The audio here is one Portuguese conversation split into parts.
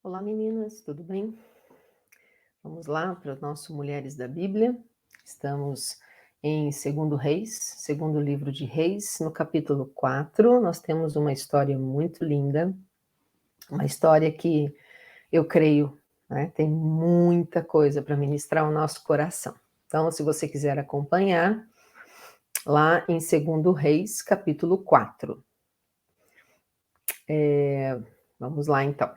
Olá meninas, tudo bem? Vamos lá para o nosso Mulheres da Bíblia. Estamos em Segundo Reis, segundo livro de Reis, no capítulo 4. Nós temos uma história muito linda, uma história que eu creio, né, tem muita coisa para ministrar ao nosso coração. Então, se você quiser acompanhar, lá em Segundo Reis, capítulo 4. Vamos lá então.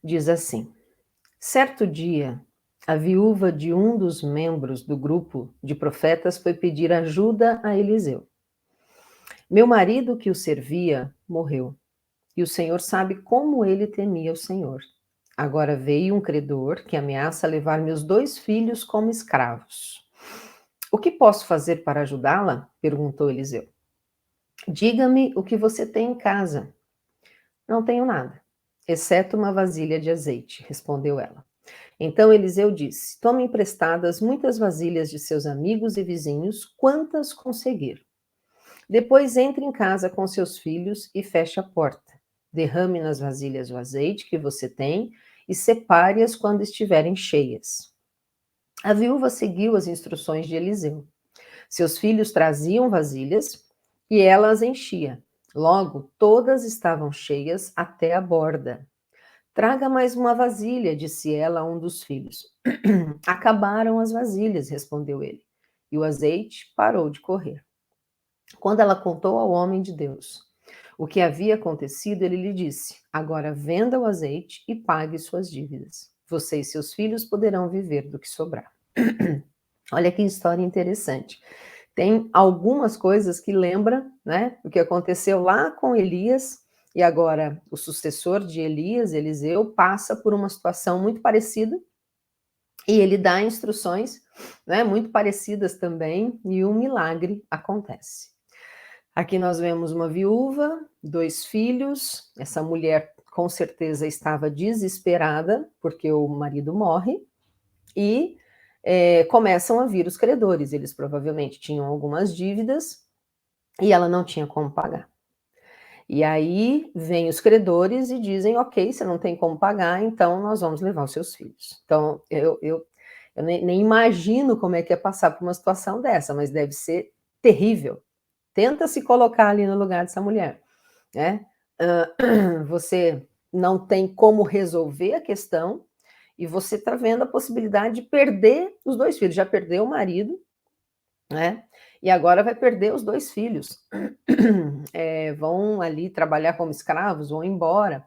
Diz assim: Certo dia, a viúva de um dos membros do grupo de profetas foi pedir ajuda a Eliseu. Meu marido que o servia morreu, e o Senhor sabe como ele temia o Senhor. Agora veio um credor que ameaça levar meus 2 filhos como escravos. O que posso fazer para ajudá-la? Perguntou Eliseu. Diga-me o que você tem em casa. Não tenho nada, exceto uma vasilha de azeite, respondeu ela. Então Eliseu disse: Tome emprestadas muitas vasilhas de seus amigos e vizinhos, quantas conseguir. Depois entre em casa com seus filhos e feche a porta. Derrame nas vasilhas o azeite que você tem e separe-as quando estiverem cheias. A viúva seguiu as instruções de Eliseu. Seus filhos traziam vasilhas e ela as enchia. Logo, todas estavam cheias até a borda. Traga mais uma vasilha, disse ela a um dos filhos. Acabaram as vasilhas, respondeu ele. E o azeite parou de correr. Quando ela contou ao homem de Deus o que havia acontecido, ele lhe disse: Agora venda o azeite e pague suas dívidas. Você e seus filhos poderão viver do que sobrar. Olha que história interessante. Tem algumas coisas que lembram, né, o que aconteceu lá com Elias, e agora o sucessor de Elias, Eliseu, passa por uma situação muito parecida, e ele dá instruções, né, muito parecidas também, e um milagre acontece. Aqui nós vemos uma viúva, 2 filhos, essa mulher com certeza estava desesperada, porque o marido morre, e começam a vir os credores, eles provavelmente tinham algumas dívidas, e ela não tinha como pagar. E aí vêm os credores e dizem: ok, você não tem como pagar, então nós vamos levar os seus filhos. Então eu nem imagino como é que é passar por uma situação dessa, mas deve ser terrível. Tenta se colocar ali no lugar dessa mulher, né? Você não tem como resolver a questão e você está vendo a possibilidade de perder os 2 filhos. Já perdeu o marido, né? E agora vai perder os 2 filhos. Vão ali trabalhar como escravos, vão embora.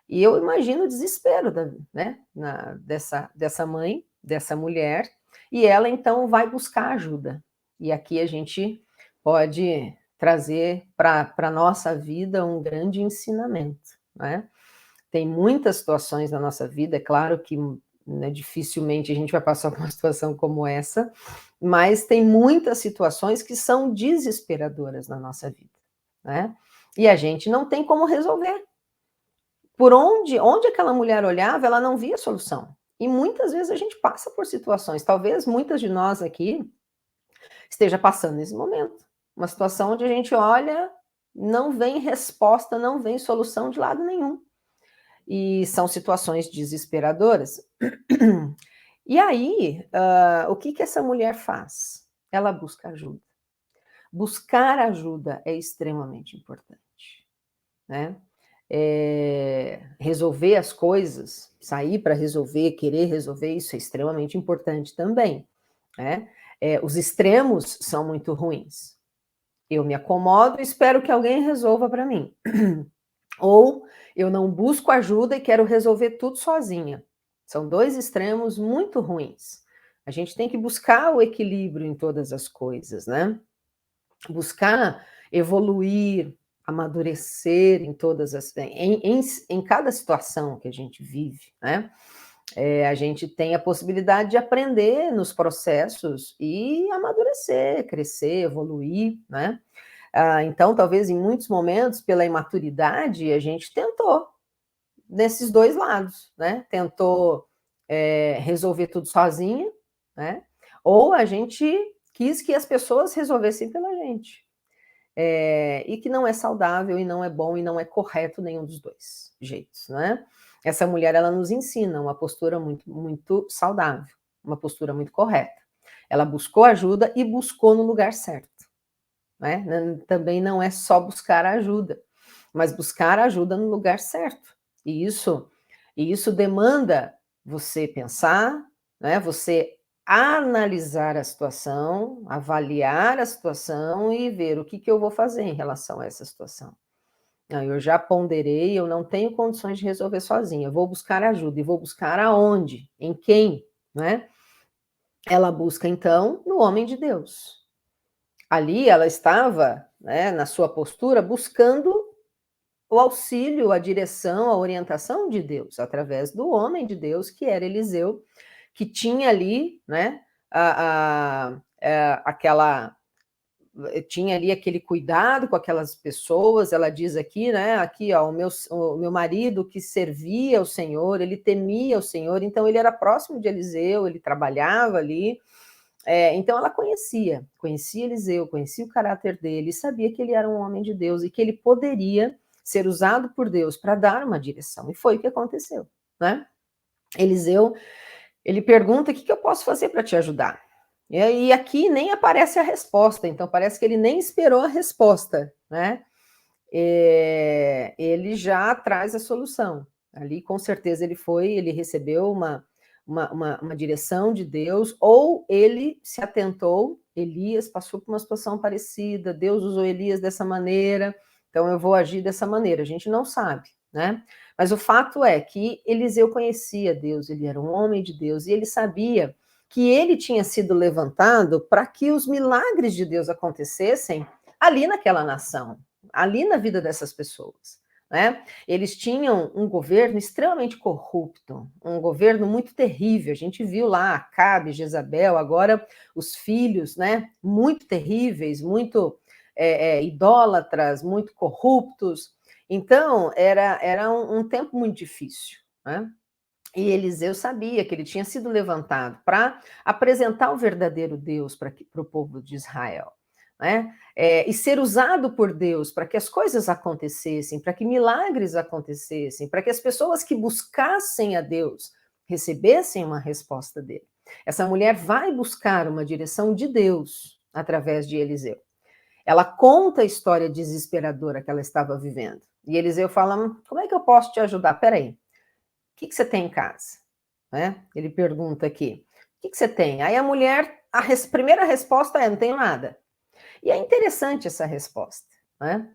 E eu imagino o desespero né, dessa mãe, dessa mulher, e ela então vai buscar ajuda. E aqui a gente pode trazer para a nossa vida um grande ensinamento, né? Tem muitas situações na nossa vida, é claro que, né, dificilmente a gente vai passar por uma situação como essa, mas tem muitas situações que são desesperadoras na nossa vida, né? E a gente não tem como resolver. Por onde aquela mulher olhava, ela não via solução. E muitas vezes a gente passa por situações, talvez muitas de nós aqui esteja passando nesse momento, uma situação onde a gente olha, não vem resposta, não vem solução de lado nenhum. E são situações desesperadoras. E aí, o que que essa mulher faz? Ela busca ajuda. Buscar ajuda é extremamente importante, né? Resolver as coisas, sair para resolver, querer resolver, isso é extremamente importante também, né? Os extremos são muito ruins. Eu me acomodo e espero que alguém resolva para mim. Ou eu não busco ajuda e quero resolver tudo sozinha. São 2 extremos muito ruins. A gente tem que buscar o equilíbrio em todas as coisas, né? Buscar evoluir, amadurecer em todas as em cada situação que a gente vive, né? A gente tem a possibilidade de aprender nos processos e amadurecer, crescer, evoluir, né? Então, talvez em muitos momentos, pela imaturidade, a gente tentou nesses 2 lados, né? Tentou, resolver tudo sozinha, né? Ou a gente quis que as pessoas resolvessem pela gente. E que não é saudável, e não é bom, e não é correto nenhum dos 2 jeitos, né? essa mulher, ela nos ensina uma postura muito, muito saudável, uma postura muito correta. Ela buscou ajuda e buscou no lugar certo, né? Também não é só buscar ajuda, mas buscar ajuda no lugar certo. E isso demanda você pensar, né? Você analisar a situação, avaliar a situação e ver o que eu vou fazer em relação a essa situação. Eu já ponderei, eu não tenho condições de resolver sozinha, eu vou buscar ajuda, e vou buscar aonde? Em quem? Né? Ela busca, então, no homem de Deus. Ali ela estava, né, na sua postura, buscando o auxílio, a direção, a orientação de Deus, através do homem de Deus, que era Eliseu, que tinha ali, né, aquela tinha ali aquele cuidado com aquelas pessoas. Ela diz aqui, né, aqui, ó, o meu marido que servia ao Senhor, ele temia o Senhor, então ele era próximo de Eliseu, ele trabalhava ali, então ela conhecia Eliseu, conhecia o caráter dele, e sabia que ele era um homem de Deus, e que ele poderia ser usado por Deus para dar uma direção, e foi o que aconteceu, né? Eliseu, ele pergunta: o que eu posso fazer para te ajudar? E aqui nem aparece a resposta, então parece que ele nem esperou a resposta, né? Ele já traz a solução. Ali, com certeza, ele recebeu uma direção de Deus, ou ele se atentou, Elias passou por uma situação parecida, Deus usou Elias dessa maneira, então eu vou agir dessa maneira. A gente não sabe, né? Mas o fato é que Eliseu conhecia Deus, ele era um homem de Deus, e ele sabia que ele tinha sido levantado para que os milagres de Deus acontecessem ali naquela nação, ali na vida dessas pessoas, né? Eles tinham um governo extremamente corrupto, um governo muito terrível. A gente viu lá Acabe, Jezabel, agora os filhos, né? Muito terríveis, muito idólatras, muito corruptos. Então, era um tempo muito difícil, né? E Eliseu sabia que ele tinha sido levantado para apresentar o verdadeiro Deus para o povo de Israel, né? E ser usado por Deus para que as coisas acontecessem, para que milagres acontecessem, para que as pessoas que buscassem a Deus recebessem uma resposta dele. Essa mulher vai buscar uma direção de Deus através de Eliseu. Ela conta a história desesperadora que ela estava vivendo. E Eliseu fala: como é que eu posso te ajudar? Peraí, o que você tem em casa? Né? Ele pergunta aqui: o que você tem? Aí a mulher, primeira resposta é: não tenho nada. E é interessante essa resposta, né?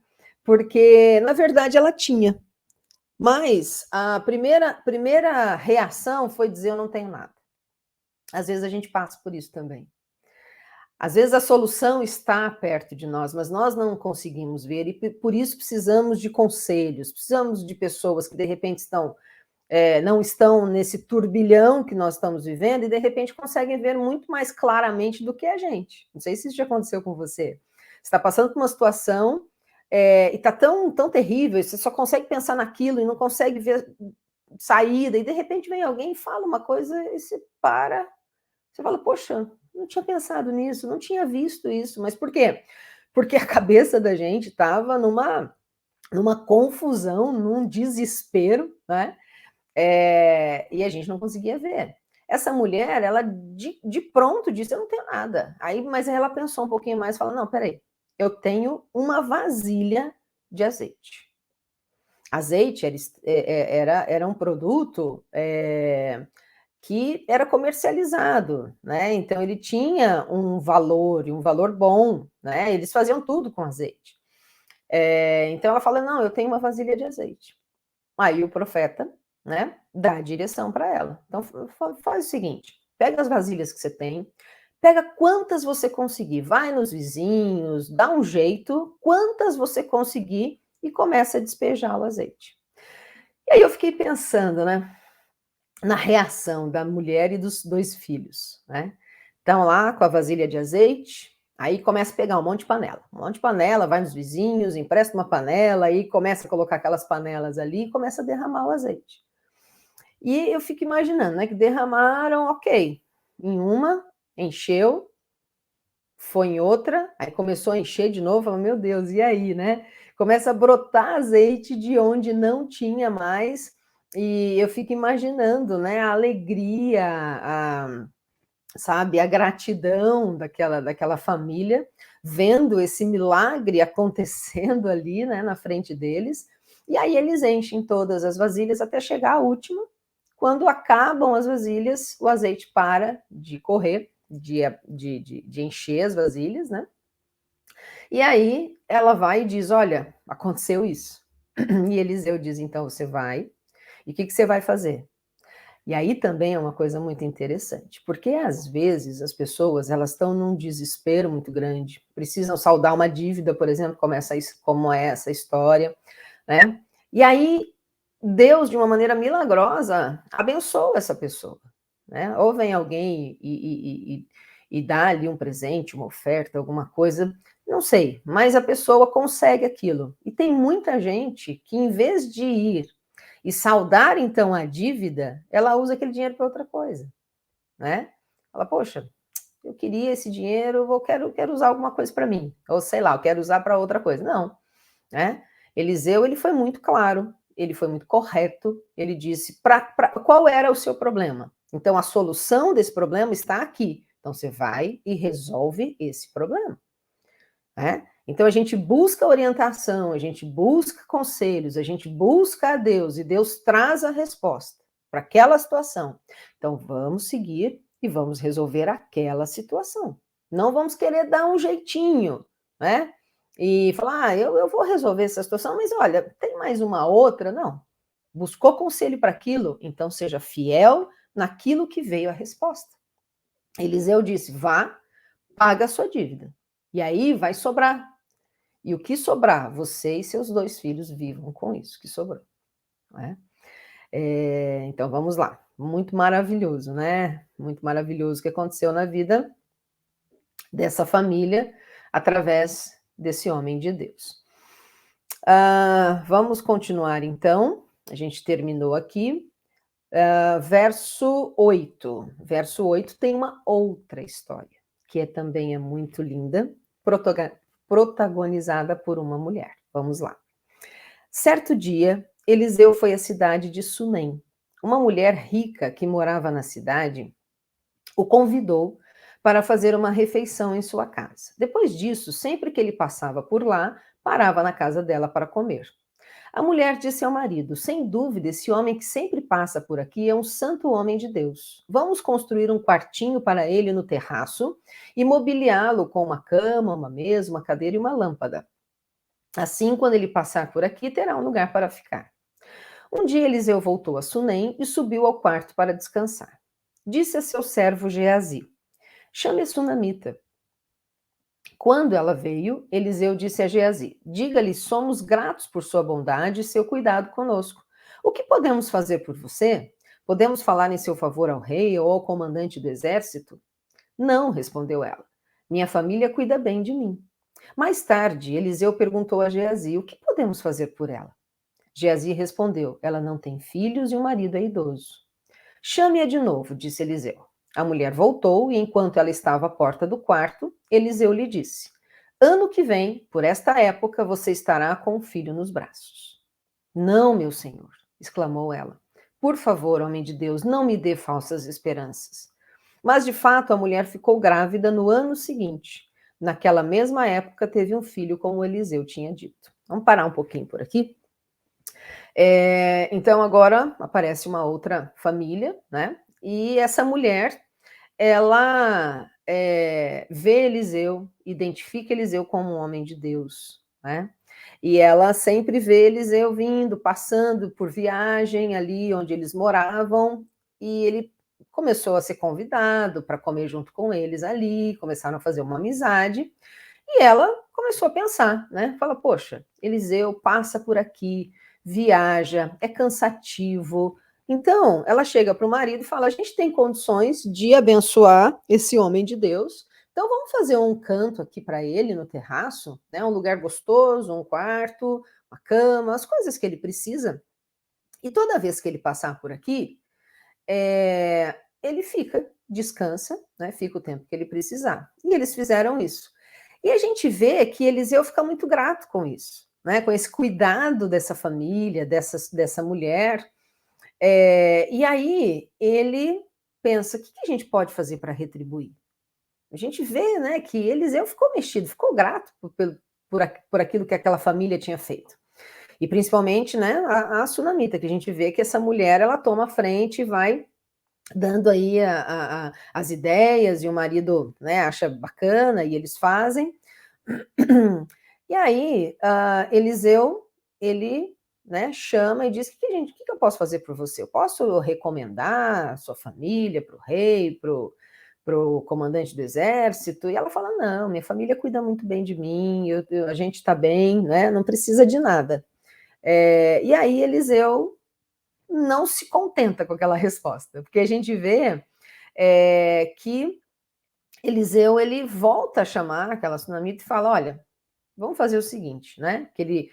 Porque, na verdade, ela tinha. Mas a primeira reação foi dizer: eu não tenho nada. Às vezes a gente passa por isso também. Às vezes a solução está perto de nós, mas nós não conseguimos ver, e por isso precisamos de conselhos, precisamos de pessoas que de repente não estão nesse turbilhão que nós estamos vivendo e de repente conseguem ver muito mais claramente do que a gente. Não sei se isso já aconteceu com você. Você está passando por uma situação e está tão terrível, você só consegue pensar naquilo e não consegue ver saída, e de repente vem alguém e fala uma coisa e você para, você fala: poxa, não tinha pensado nisso, não tinha visto isso. Mas por quê? Porque a cabeça da gente estava numa confusão, num desespero, né? E a gente não conseguia ver. Essa mulher, ela de pronto disse: eu não tenho nada. Mas ela pensou um pouquinho mais e falou: não, peraí, eu tenho uma vasilha de azeite. Azeite era um produto que era comercializado, né? Então ele tinha um valor, e um valor bom, né? Eles faziam tudo com azeite. Então ela fala: não, eu tenho uma vasilha de azeite. Aí o profeta, né, dá a direção para ela. Então faz o seguinte: pega as vasilhas que você tem, pega quantas você conseguir, vai nos vizinhos, dá um jeito, quantas você conseguir, e começa a despejar o azeite. E aí eu fiquei pensando, né, na reação da mulher e dos 2 filhos, né? Estão lá com a vasilha de azeite, aí começa a pegar um monte de panela, vai nos vizinhos, empresta uma panela, aí começa a colocar aquelas panelas ali e começa a derramar o azeite. E eu fico imaginando, né, que derramaram, ok, em uma, encheu, foi em outra, aí começou a encher de novo, falou: meu Deus, e aí, né? Começa a brotar azeite de onde não tinha mais, E eu fico imaginando, né, a alegria, sabe, a gratidão daquela família, vendo esse milagre acontecendo ali, né, na frente deles, e aí eles enchem todas as vasilhas até chegar à última. Quando acabam as vasilhas, o azeite para de correr, de encher as vasilhas, né? E aí ela vai e diz: Olha, aconteceu isso. E Eliseu diz: Então você vai, e o que você vai fazer? E aí também é uma coisa muito interessante, porque às vezes as pessoas elas estão num desespero muito grande, precisam saldar uma dívida, por exemplo, como é essa história, né? E aí Deus, de uma maneira milagrosa, abençoa essa pessoa, né? Ou vem alguém e dá ali um presente, uma oferta, alguma coisa, não sei, mas a pessoa consegue aquilo. E tem muita gente que, em vez de ir e saldar, então, a dívida, ela usa aquele dinheiro para outra coisa, né? Fala, poxa, eu queria esse dinheiro, quero usar alguma coisa para mim, ou sei lá, eu quero usar para outra coisa. Não, né? Eliseu, ele foi muito claro, ele foi muito correto, ele disse qual era o seu problema. Então, a solução desse problema está aqui. Então, você vai e resolve esse problema, né? Então, a gente busca orientação, a gente busca conselhos, a gente busca a Deus, e Deus traz a resposta para aquela situação. Então, vamos seguir e vamos resolver aquela situação. Não vamos querer dar um jeitinho, né? E falar, eu vou resolver essa situação, mas olha, tem mais uma outra? Não. Buscou conselho para aquilo? Então seja fiel naquilo que veio a resposta. Eliseu disse, vá, paga a sua dívida. E aí vai sobrar. E o que sobrar, você e seus 2 filhos vivam com isso que sobrou. Né? Então vamos lá. Muito maravilhoso, né? Muito maravilhoso o que aconteceu na vida dessa família através desse homem de Deus. Vamos continuar então. A gente terminou aqui. Verso 8. Verso 8 tem uma outra história, que também é muito linda, protagonizada por uma mulher. Vamos lá. Certo dia, Eliseu foi à cidade de Sunem. Uma mulher rica que morava na cidade o convidou para fazer uma refeição em sua casa. Depois disso, sempre que ele passava por lá, parava na casa dela para comer. A mulher disse ao marido: Sem dúvida, esse homem que sempre passa por aqui é um santo homem de Deus. Vamos construir um quartinho para ele no terraço e mobiliá-lo com uma cama, uma mesa, uma cadeira e uma lâmpada. Assim, quando ele passar por aqui, terá um lugar para ficar. Um dia Eliseu voltou a Sunem e subiu ao quarto para descansar. Disse a seu servo Geazi: Chame a sunamita. Quando ela veio, Eliseu disse a Geazi: Diga-lhe, somos gratos por sua bondade e seu cuidado conosco. O que podemos fazer por você? Podemos falar em seu favor ao rei ou ao comandante do exército? Não, respondeu ela. Minha família cuida bem de mim. Mais tarde, Eliseu perguntou a Geazi: O que podemos fazer por ela? Geazi respondeu: Ela não tem filhos e o marido é idoso. Chame-a de novo, disse Eliseu. A mulher voltou e, enquanto ela estava à porta do quarto, Eliseu lhe disse: Ano que vem, por esta época, você estará com o filho nos braços. Não, meu senhor, exclamou ela. Por favor, homem de Deus, não me dê falsas esperanças. Mas, de fato, a mulher ficou grávida no ano seguinte. Naquela mesma época, teve um filho, como Eliseu tinha dito. Vamos parar um pouquinho por aqui? Então, agora aparece uma outra família, né? E essa mulher, ela vê Eliseu, identifica Eliseu como um homem de Deus, né? E ela sempre vê Eliseu vindo, passando por viagem ali onde eles moravam, e ele começou a ser convidado para comer junto com eles ali, começaram a fazer uma amizade, e ela começou a pensar, né? Fala, poxa, Eliseu passa por aqui, viaja, é cansativo. Então, ela chega para o marido e fala: a gente tem condições de abençoar esse homem de Deus, então vamos fazer um canto aqui para ele no terraço, né? Um lugar gostoso, um quarto, uma cama, as coisas que ele precisa. E toda vez que ele passar por aqui, ele fica, descansa, né? Fica o tempo que ele precisar. E eles fizeram isso. E a gente vê que Eliseu fica muito grato com isso, né? Com esse cuidado dessa família, dessa mulher. E aí ele pensa: o que a gente pode fazer para retribuir? A gente vê, né, que Eliseu ficou mexido, ficou grato por aquilo que aquela família tinha feito. E principalmente, né, a sunamita, que a gente vê que essa mulher, ela toma a frente e vai dando aí as ideias, e o marido, né, acha bacana, e eles fazem. E aí, Eliseu, ele, né, chama e diz: o que eu posso fazer por você? Eu posso recomendar a sua família para o rei, para o comandante do exército? E ela fala: não, minha família cuida muito bem de mim, a gente está bem, né, não precisa de nada. E aí Eliseu não se contenta com aquela resposta, porque a gente vê que Eliseu, ele volta a chamar aquela sunamita e fala: olha, vamos fazer o seguinte, né? Que ele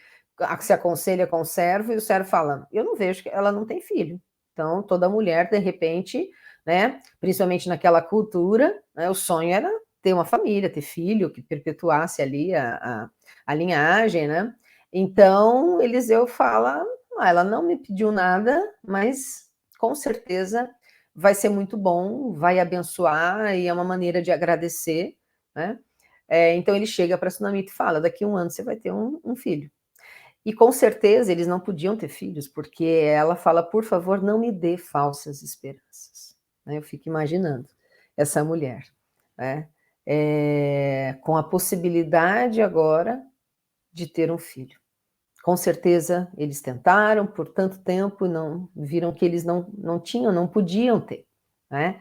se aconselha com o servo, e o servo fala: eu não vejo que ela não tem filho. Então, toda mulher, de repente, né, principalmente naquela cultura, né, o sonho era ter uma família, ter filho, que perpetuasse ali a linhagem, né? Então, Eliseu fala: ela não me pediu nada, mas com certeza vai ser muito bom, vai abençoar, e é uma maneira de agradecer, né? Então ele chega para a Sunamita e fala: daqui a 1 ano você vai ter um filho. E com certeza eles não podiam ter filhos, porque ela fala: por favor, não me dê falsas esperanças. Né? Eu fico imaginando essa mulher, né? Com a possibilidade agora de ter um filho. Com certeza eles tentaram por tanto tempo, não viram que eles não tinham, não podiam ter, né?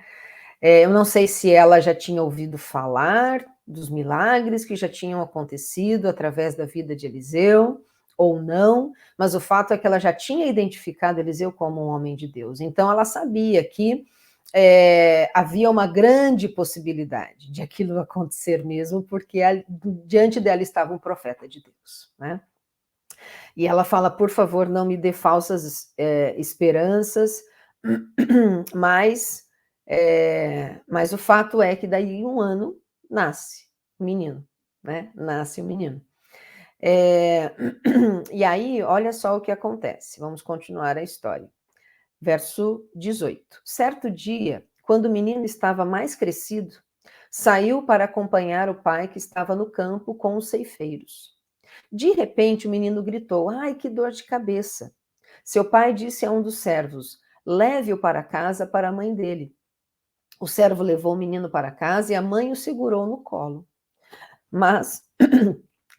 Eu não sei se ela já tinha ouvido falar dos milagres que já tinham acontecido através da vida de Eliseu, ou não, mas o fato é que ela já tinha identificado Eliseu como um homem de Deus. Então ela sabia que havia uma grande possibilidade de aquilo acontecer mesmo, porque diante dela estava um profeta de Deus, né? E ela fala: por favor, não me dê falsas esperanças, mas o fato é que daí 1 ano nasce o menino, né? Nasce o menino. E aí, olha só o que acontece. Vamos continuar a história. Verso 18. Certo dia, quando o menino estava mais crescido, saiu para acompanhar o pai que estava no campo com os ceifeiros. De repente, o menino gritou: ai, que dor de cabeça! Seu pai disse a um dos servos: leve-o para casa para a mãe dele. O servo levou o menino para casa e a mãe o segurou no colo. Mas,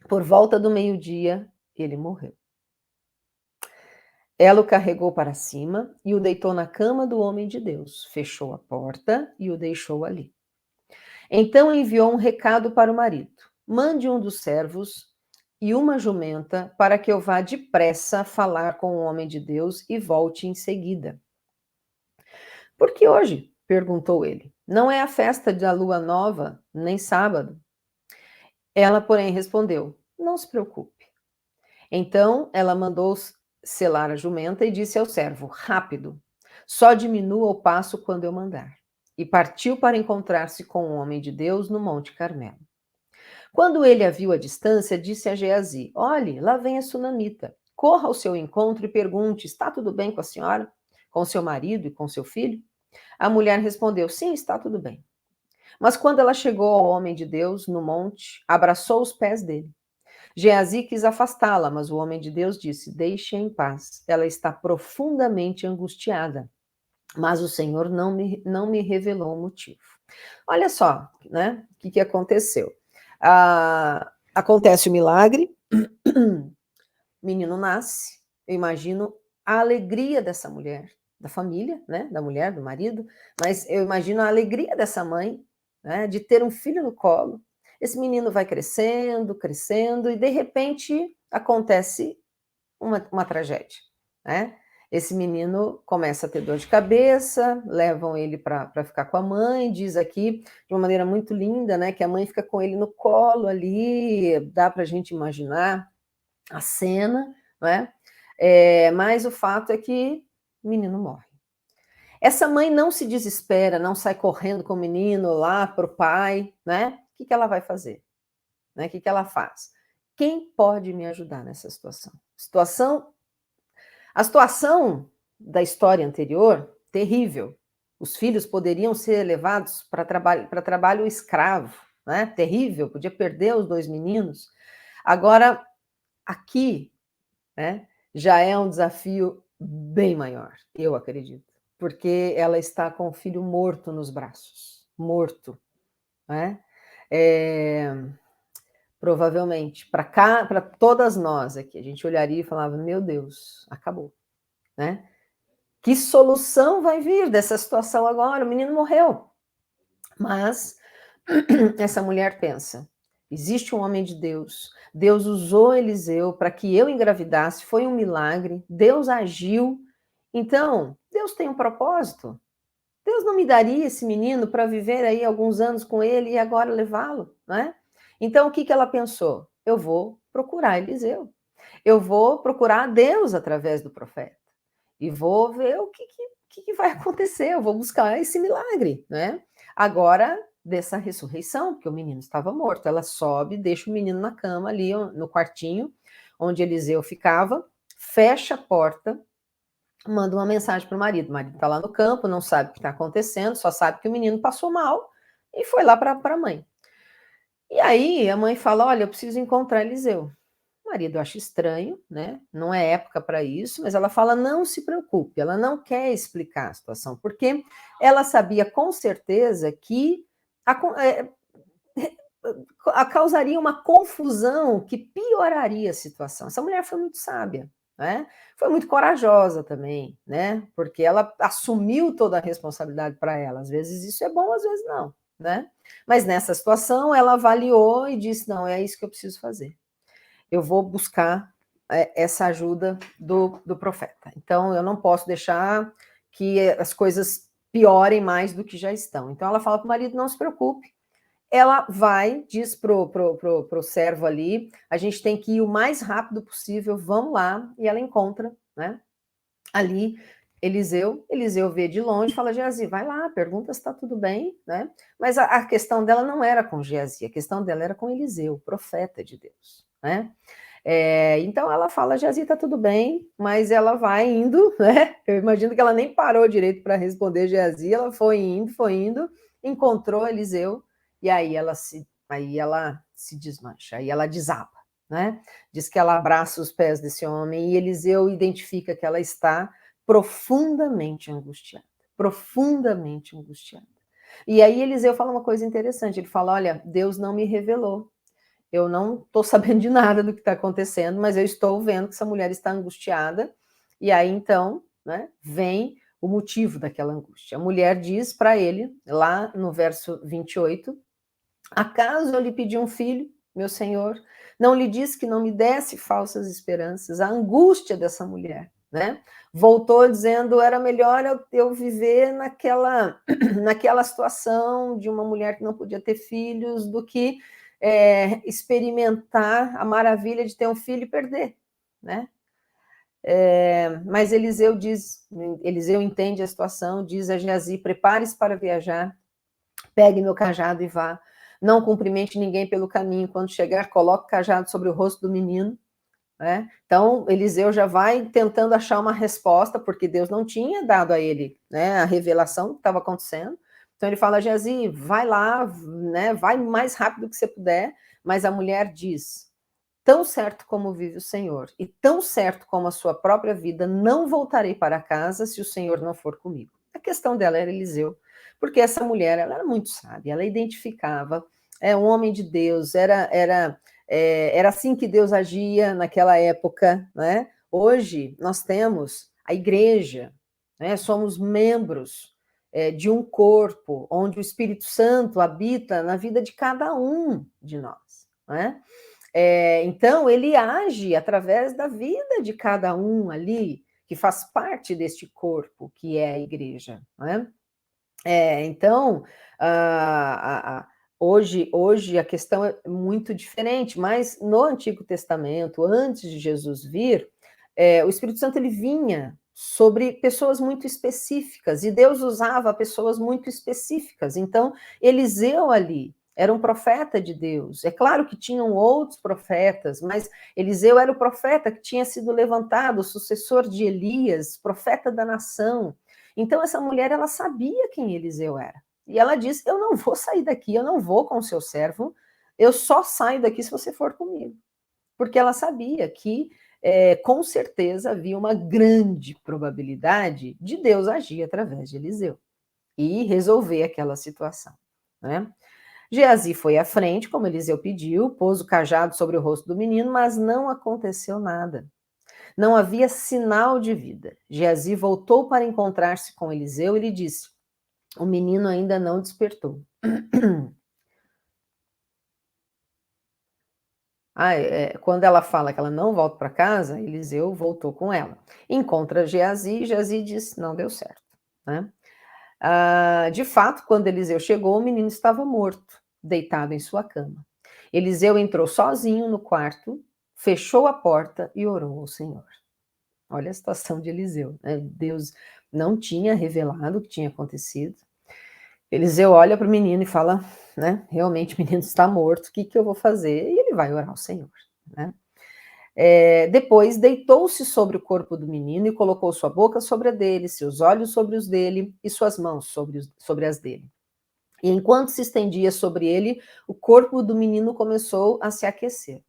por volta do meio-dia, ele morreu. Ela o carregou para cima e o deitou na cama do homem de Deus, fechou a porta e o deixou ali. Então enviou um recado para o marido: mande um dos servos e uma jumenta para que eu vá depressa falar com o homem de Deus e volte em seguida. Por que hoje? Perguntou ele. Não é a festa da lua nova, nem sábado. Ela, porém, respondeu: não se preocupe. Então ela mandou selar a jumenta e disse ao servo: rápido, só diminua o passo quando eu mandar. E partiu para encontrar-se com o homem de Deus no Monte Carmelo. Quando ele a viu à distância, disse a Geazi: olhe, lá vem a sunamita. Corra ao seu encontro e pergunte: está tudo bem com a senhora? Com seu marido e com seu filho? A mulher respondeu: sim, está tudo bem. Mas quando ela chegou ao homem de Deus no monte, abraçou os pés dele. Geazi quis afastá-la, mas o homem de Deus disse: deixe-a em paz. Ela está profundamente angustiada. Mas o Senhor não me revelou o motivo. Olha só, né? O que aconteceu? Acontece o milagre, o menino nasce, eu imagino a alegria dessa mulher, da família, né? Da mulher, do marido, mas eu imagino a alegria dessa mãe, né? De ter um filho no colo. Esse menino vai crescendo, crescendo, e de repente acontece uma tragédia, né? Esse menino começa a ter dor de cabeça, levam ele para ficar com a mãe, diz aqui de uma maneira muito linda, né, que a mãe fica com ele no colo ali, dá para a gente imaginar a cena, né? Mas o fato é que o menino morre. Essa mãe não se desespera, não sai correndo com o menino lá para o pai, né? O que ela vai fazer? Né? O que ela faz? Quem pode me ajudar nessa situação? A situação da história anterior, terrível. Os filhos poderiam ser levados para trabalho escravo, né? Terrível, podia perder os 2 meninos. Agora, aqui, né, já é um desafio bem maior, eu acredito, porque ela está com o filho morto nos braços, morto, né? Provavelmente, para todas nós aqui, a gente olharia e falava, meu Deus, acabou, né? Que solução vai vir dessa situação agora? O menino morreu. Mas essa mulher pensa, existe um homem de Deus, Deus usou Eliseu para que eu engravidasse, foi um milagre, Deus agiu, então, Deus tem um propósito. Deus não me daria esse menino para viver aí alguns anos com ele e agora levá-lo, né? Então, o que ela pensou? Eu vou procurar Eliseu. Eu vou procurar Deus através do profeta. E vou ver o que vai acontecer. Eu vou buscar esse milagre, né? Agora, dessa ressurreição, porque o menino estava morto. Ela sobe, deixa o menino na cama ali, no quartinho, onde Eliseu ficava, fecha a porta, manda uma mensagem para o marido. O marido está lá no campo, não sabe o que está acontecendo, só sabe que o menino passou mal e foi lá para a mãe. E aí a mãe fala, olha, eu preciso encontrar Eliseu. O marido acha estranho, né? Não é época para isso, mas ela fala, não se preocupe, ela não quer explicar a situação, porque ela sabia com certeza que causaria uma confusão que pioraria a situação. Essa mulher foi muito sábia, né? Foi muito corajosa também, né? Porque ela assumiu toda a responsabilidade para ela. Às vezes isso é bom, às vezes não, né? Mas nessa situação ela avaliou e disse, não, é isso que eu preciso fazer. Eu vou buscar essa ajuda do profeta. Então, eu não posso deixar que as coisas piorem mais do que já estão. Então, ela fala para o marido, não se preocupe. Ela vai, diz pro servo ali, a gente tem que ir o mais rápido possível, vamos lá, e ela encontra, né, ali Eliseu vê de longe, fala, Geazi, vai lá, pergunta se está tudo bem, né, mas a questão dela não era com Geazi, a questão dela era com Eliseu, profeta de Deus, né, então ela fala, Geazi, está tudo bem, mas ela vai indo, né, eu imagino que ela nem parou direito para responder Geazi, ela foi indo, encontrou Eliseu, e aí ela se desmancha, aí ela desaba, né? Diz que ela abraça os pés desse homem e Eliseu identifica que ela está profundamente angustiada, profundamente angustiada. E aí Eliseu fala uma coisa interessante, ele fala, olha, Deus não me revelou, eu não estou sabendo de nada do que está acontecendo, mas eu estou vendo que essa mulher está angustiada, e aí então, né, vem o motivo daquela angústia. A mulher diz para ele, lá no verso 28, acaso eu lhe pedi um filho, meu senhor? Não lhe disse que não me desse falsas esperanças? A angústia dessa mulher, né? Voltou dizendo, era melhor eu viver naquela situação de uma mulher que não podia ter filhos do que experimentar a maravilha de ter um filho e perder, né? Mas Eliseu entende a situação, diz a Geazi, prepare-se para viajar, pegue meu cajado e vá, não cumprimente ninguém pelo caminho, quando chegar, coloque o cajado sobre o rosto do menino, né? Então, Eliseu já vai tentando achar uma resposta, porque Deus não tinha dado a ele, né, a revelação do que estava acontecendo, então ele fala, Geazi, vai lá, né, vai mais rápido que você puder, mas a mulher diz, tão certo como vive o Senhor, e tão certo como a sua própria vida, não voltarei para casa se o Senhor não for comigo. A questão dela era Eliseu, porque essa mulher, ela era muito sábia, ela identificava, um homem de Deus, era assim que Deus agia naquela época, né? Hoje nós temos a igreja, né? Somos membros de um corpo, onde o Espírito Santo habita na vida de cada um de nós, né? Então, ele age através da vida de cada um ali, que faz parte deste corpo, que é a igreja, né? Então, hoje a questão é muito diferente, mas no Antigo Testamento, antes de Jesus vir, o Espírito Santo ele vinha sobre pessoas muito específicas, e Deus usava pessoas muito específicas. Então, Eliseu ali, era um profeta de Deus. É claro que tinham outros profetas, mas Eliseu era o profeta que tinha sido levantado, o sucessor de Elias, profeta da nação. Então essa mulher, ela sabia quem Eliseu era. E ela disse: eu não vou sair daqui, eu não vou com o seu servo, eu só saio daqui se você for comigo. Porque ela sabia que, com certeza, havia uma grande probabilidade de Deus agir através de Eliseu e resolver aquela situação, né? Geazi foi à frente, como Eliseu pediu, pôs o cajado sobre o rosto do menino, mas não aconteceu nada. Não havia sinal de vida. Geazi voltou para encontrar-se com Eliseu e lhe disse: o menino ainda não despertou. Quando ela fala que ela não volta para casa, Eliseu voltou com ela. Encontra Geazi, e Geazi diz: não deu certo, né? De fato, quando Eliseu chegou, o menino estava morto, deitado em sua cama. Eliseu entrou sozinho no quarto, fechou a porta e orou ao Senhor. Olha a situação de Eliseu, né? Deus não tinha revelado o que tinha acontecido. Eliseu olha para o menino e fala, né? Realmente o menino está morto, o que eu vou fazer? E ele vai orar ao Senhor, né? Depois deitou-se sobre o corpo do menino e colocou sua boca sobre a dele, seus olhos sobre os dele e suas mãos sobre as dele. E enquanto se estendia sobre ele, o corpo do menino começou a se aquecer.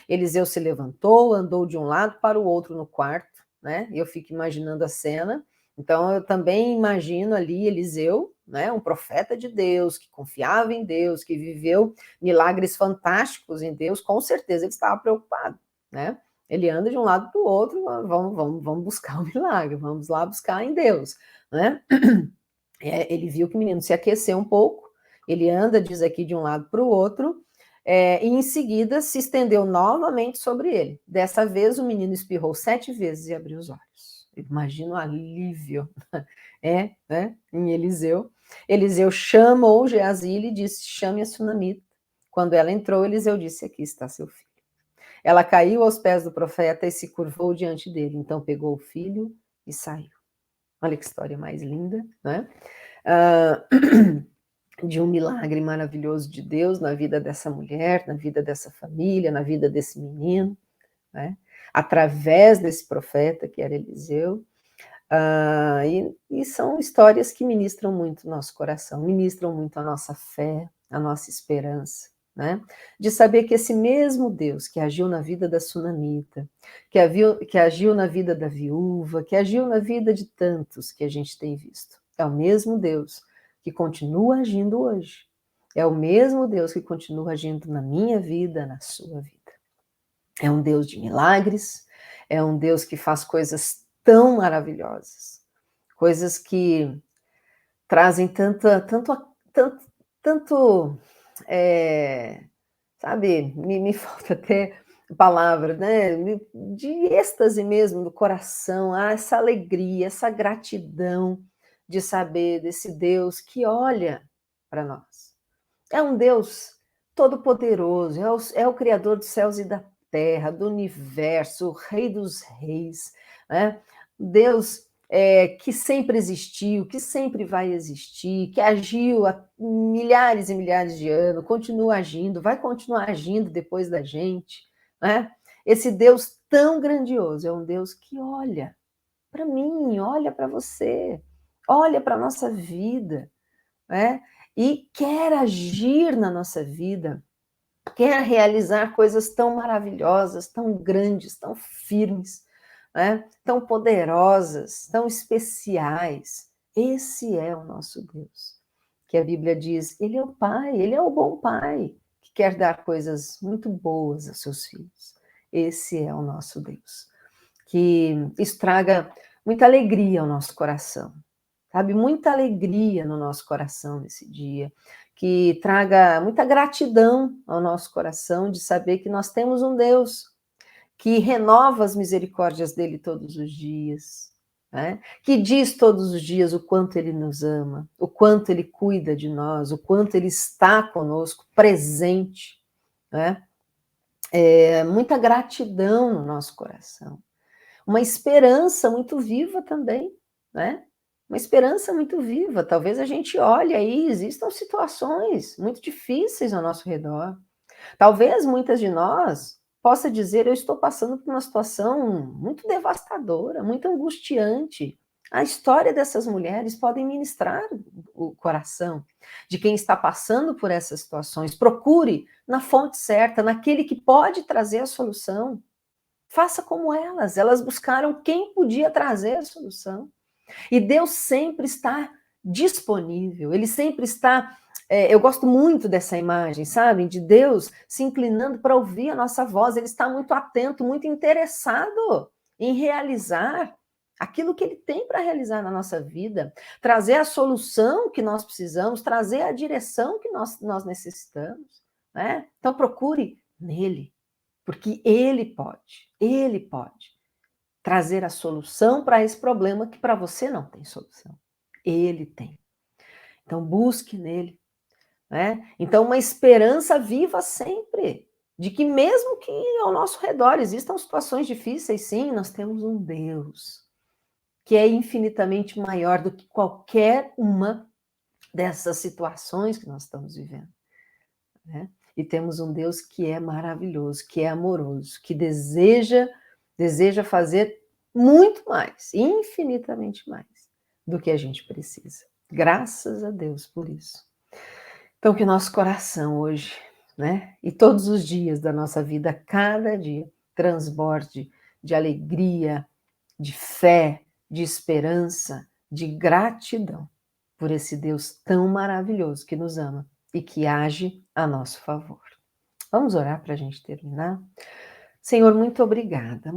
Eliseu se levantou, andou de um lado para o outro no quarto, né? E eu fico imaginando a cena. Então eu também imagino ali Eliseu, né? Um profeta de Deus, que confiava em Deus, que viveu milagres fantásticos em Deus, com certeza ele estava preocupado, né? Ele anda de um lado para o outro, vamos buscar o milagre, vamos lá buscar em Deus, né? Ele viu que o menino se aqueceu um pouco, ele anda, diz aqui, de um lado para o outro, e em seguida se estendeu novamente sobre ele. Dessa vez o menino espirrou 7 vezes e abriu os olhos. Imagina o alívio, né, em Eliseu. Eliseu chamou Geazi e disse: chame a sunamita. Quando ela entrou, Eliseu disse: aqui está seu filho. Ela caiu aos pés do profeta e se curvou diante dele. Então pegou o filho e saiu. Olha que história mais linda, né? De um milagre maravilhoso de Deus na vida dessa mulher, na vida dessa família, na vida desse menino, né? Através desse profeta que era Eliseu. E são histórias que ministram muito o nosso coração, ministram muito a nossa fé, a nossa esperança, né? De saber que esse mesmo Deus que agiu na vida da sunamita, que agiu na vida da viúva, que agiu na vida de tantos que a gente tem visto, é o mesmo Deus que continua agindo hoje. É o mesmo Deus que continua agindo na minha vida, na sua vida. É um Deus de milagres, é um Deus que faz coisas tão maravilhosas, coisas que trazem tanto, sabe, me falta até palavra, né, de êxtase mesmo do coração, essa alegria, essa gratidão de saber desse Deus que olha para nós. É um Deus todo-poderoso, é o Criador dos céus e da terra, do universo, o Rei dos reis, né? Deus que sempre existiu, que sempre vai existir, que agiu há milhares e milhares de anos, continua agindo, vai continuar agindo depois da gente, né? Esse Deus tão grandioso é um Deus que olha para mim, olha para você, olha para a nossa vida, né? E quer agir na nossa vida, quer realizar coisas tão maravilhosas, tão grandes, tão firmes, né? Tão poderosas, tão especiais. Esse é o nosso Deus, que a Bíblia diz, ele é o Pai, ele é o bom Pai, que quer dar coisas muito boas aos seus filhos. Esse é o nosso Deus, que estraga muita alegria ao nosso coração, sabe? Muita alegria no nosso coração nesse dia, que traga muita gratidão ao nosso coração de saber que nós temos um Deus que renova as misericórdias dele todos os dias, né? Que diz todos os dias o quanto ele nos ama, o quanto ele cuida de nós, o quanto ele está conosco, presente, né? Muita gratidão no nosso coração, uma esperança muito viva também, né? uma esperança muito viva. Talvez a gente olhe aí, existam situações muito difíceis ao nosso redor. Talvez muitas de nós possa dizer, eu estou passando por uma situação muito devastadora, muito angustiante. A história dessas mulheres podem ministrar o coração de quem está passando por essas situações. Procure na fonte certa, naquele que pode trazer a solução. Faça como elas buscaram quem podia trazer a solução. E Deus sempre está disponível, ele sempre está. Eu gosto muito dessa imagem, sabe? De Deus se inclinando para ouvir a nossa voz, ele está muito atento, muito interessado em realizar aquilo que ele tem para realizar na nossa vida, trazer a solução que nós precisamos, trazer a direção que nós necessitamos. Né? Então procure nele, porque ele pode trazer a solução para esse problema que para você não tem solução. Ele tem. Então busque nele. Né? Então uma esperança viva sempre, de que mesmo que ao nosso redor existam situações difíceis, sim, nós temos um Deus que é infinitamente maior do que qualquer uma dessas situações que nós estamos vivendo. Né? E temos um Deus que é maravilhoso, que é amoroso, que deseja fazer muito mais, infinitamente mais, do que a gente precisa. Graças a Deus por isso. Então, que nosso coração hoje, né, e todos os dias da nossa vida, cada dia, transborde de alegria, de fé, de esperança, de gratidão por esse Deus tão maravilhoso que nos ama e que age a nosso favor. Vamos orar para a gente terminar? Senhor, muito obrigada,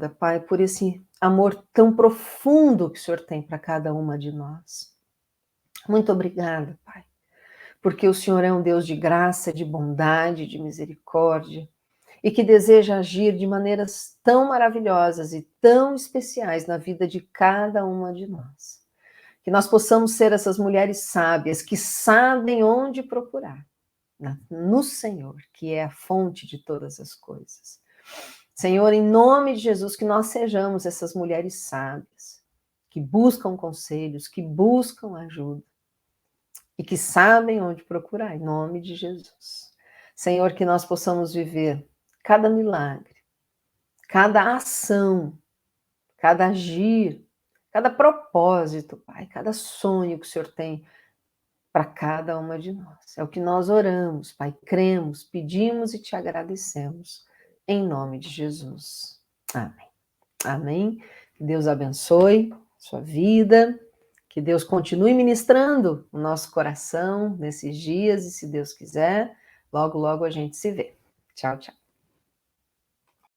Pai, por esse amor tão profundo que o Senhor tem para cada uma de nós. Muito obrigada, Pai, porque o Senhor é um Deus de graça, de bondade, de misericórdia, e que deseja agir de maneiras tão maravilhosas e tão especiais na vida de cada uma de nós. Que nós possamos ser essas mulheres sábias que sabem onde procurar, no Senhor, que é a fonte de todas as coisas. Senhor, em nome de Jesus, que nós sejamos essas mulheres sábias, que buscam conselhos, que buscam ajuda e que sabem onde procurar, em nome de Jesus. Senhor, que nós possamos viver cada milagre, cada ação, cada agir, cada propósito, Pai, cada sonho que o Senhor tem para cada uma de nós. É o que nós oramos, Pai, cremos, pedimos e te agradecemos. Em nome de Jesus. Amém. Amém. Que Deus abençoe sua vida, que Deus continue ministrando o nosso coração nesses dias e, se Deus quiser, logo, logo a gente se vê. Tchau, tchau.